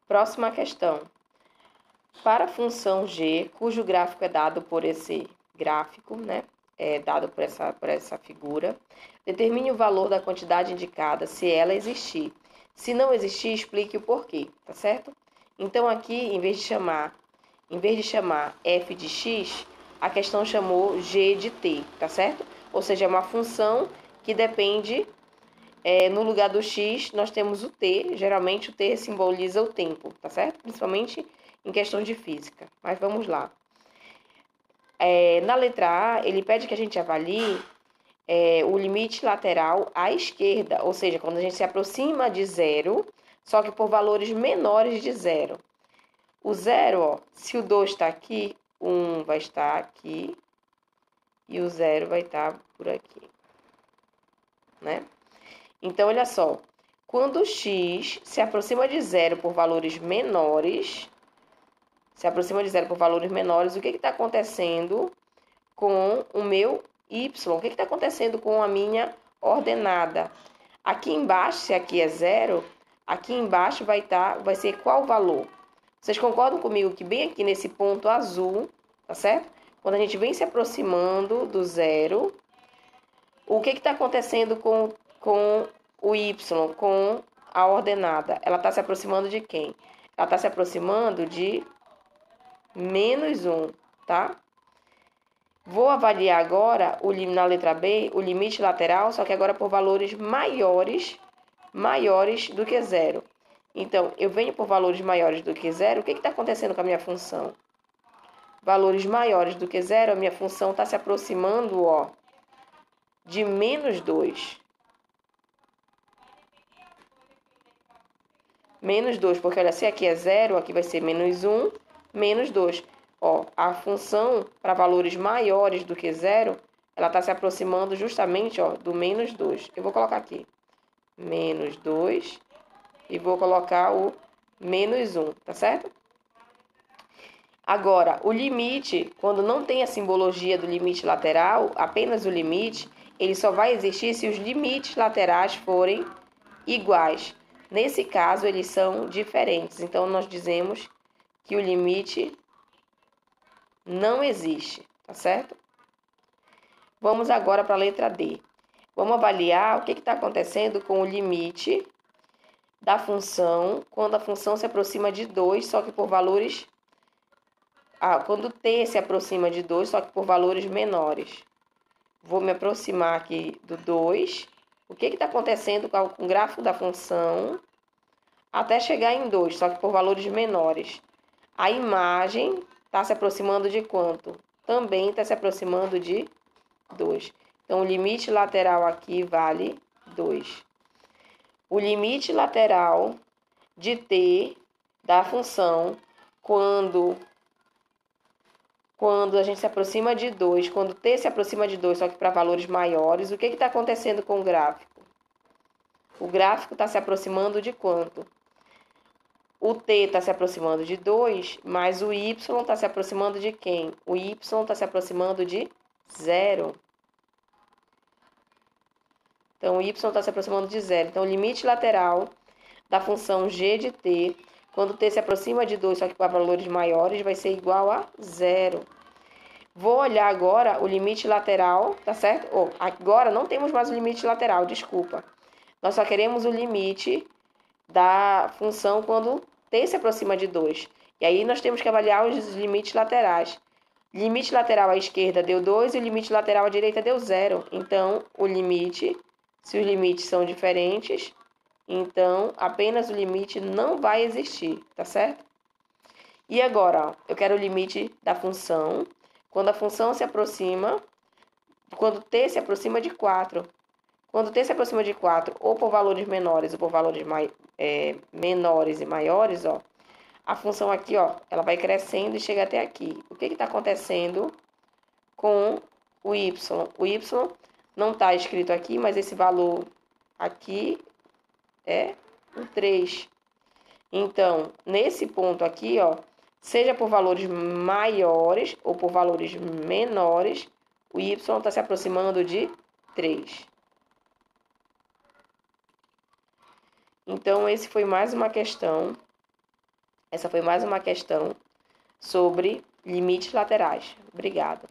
Próxima questão. Para a função g, cujo gráfico é dado por esse gráfico, né? É dado por essa figura, determine o valor da quantidade indicada se ela existir. Se não existir, explique o porquê, tá certo? Então aqui, em vez de chamar f de x, a questão chamou g de t, tá certo? Ou seja, é uma função que depende, no lugar do x, nós temos o t, geralmente o t simboliza o tempo, tá certo? Principalmente em questões de física. Mas vamos lá. Na letra A, ele pede que a gente avalie o limite lateral à esquerda, ou seja, quando a gente se aproxima de zero, só que por valores menores de zero. O zero, ó, se o 2 está aqui, o 1 vai estar aqui e o 0 vai estar por aqui, né? Então, olha só, quando o x se aproxima de zero por valores menores, o que está acontecendo com o meu y? O que está acontecendo com a minha ordenada? Aqui embaixo, se aqui é zero, aqui embaixo vai ser qual valor? Vocês concordam comigo que bem aqui nesse ponto azul, tá certo? Quando a gente vem se aproximando do zero, o que está acontecendo com o y, com a ordenada? Ela está se aproximando de quem? Ela está se aproximando de menos 1, tá? Vou avaliar agora, na letra B, o limite lateral, só que agora por valores maiores do que zero. Então, eu venho por valores maiores do que zero, o que está acontecendo com a minha função? Valores maiores do que zero, a minha função está se aproximando, ó, de menos 2. Menos 2, porque olha, se aqui é zero, aqui vai ser menos 1, menos 2. Ó, a função para valores maiores do que zero, ela está se aproximando justamente, ó, do menos 2. Eu vou colocar aqui menos 2 e vou colocar o menos 1, tá certo? Agora, o limite, quando não tem a simbologia do limite lateral, apenas o limite, ele só vai existir se os limites laterais forem iguais. Nesse caso, eles são diferentes. Então, nós dizemos que o limite não existe, tá certo? Vamos agora para a letra D. Vamos avaliar o que está acontecendo com o limite da função quando a função se aproxima de 2, só que por valores... quando t se aproxima de 2, só que por valores menores. Vou me aproximar aqui do 2. O que está acontecendo com o gráfico da função até chegar em 2, só que por valores menores? A imagem está se aproximando de quanto? Também está se aproximando de 2. Então, o limite lateral aqui vale 2. O limite lateral de t da função, quando a gente se aproxima de 2, quando t se aproxima de 2, só que para valores maiores, o que está acontecendo com o gráfico? O gráfico está se aproximando de quanto? O t está se aproximando de 2, mas o y está se aproximando de quem? O y está se aproximando de 0. Então, o y está se aproximando de 0. Então, o limite lateral da função g de t, quando t se aproxima de 2, só que para valores maiores, vai ser igual a 0. Vou olhar agora o limite lateral, tá certo? Agora não temos mais o limite lateral, desculpa. Nós só queremos o limite da função quando t se aproxima de 2. E aí nós temos que avaliar os limites laterais. Limite lateral à esquerda deu 2 e o limite lateral à direita deu 0. Então, o limite, se os limites são diferentes, então apenas o limite não vai existir, tá certo? E agora, ó, eu quero o limite da função quando a função se aproxima, quando t se aproxima de 4. Quando t se aproxima de 4, ou por valores menores ou por valores menores e maiores, ó, a função aqui, ó, ela vai crescendo e chega até aqui. O que está acontecendo com o y? O y não está escrito aqui, mas esse valor aqui é um 3. Então, nesse ponto aqui, ó, seja por valores maiores ou por valores menores, o y está se aproximando de 3. Então, esse foi mais uma questão Essa foi mais uma questão sobre limites laterais. Obrigada.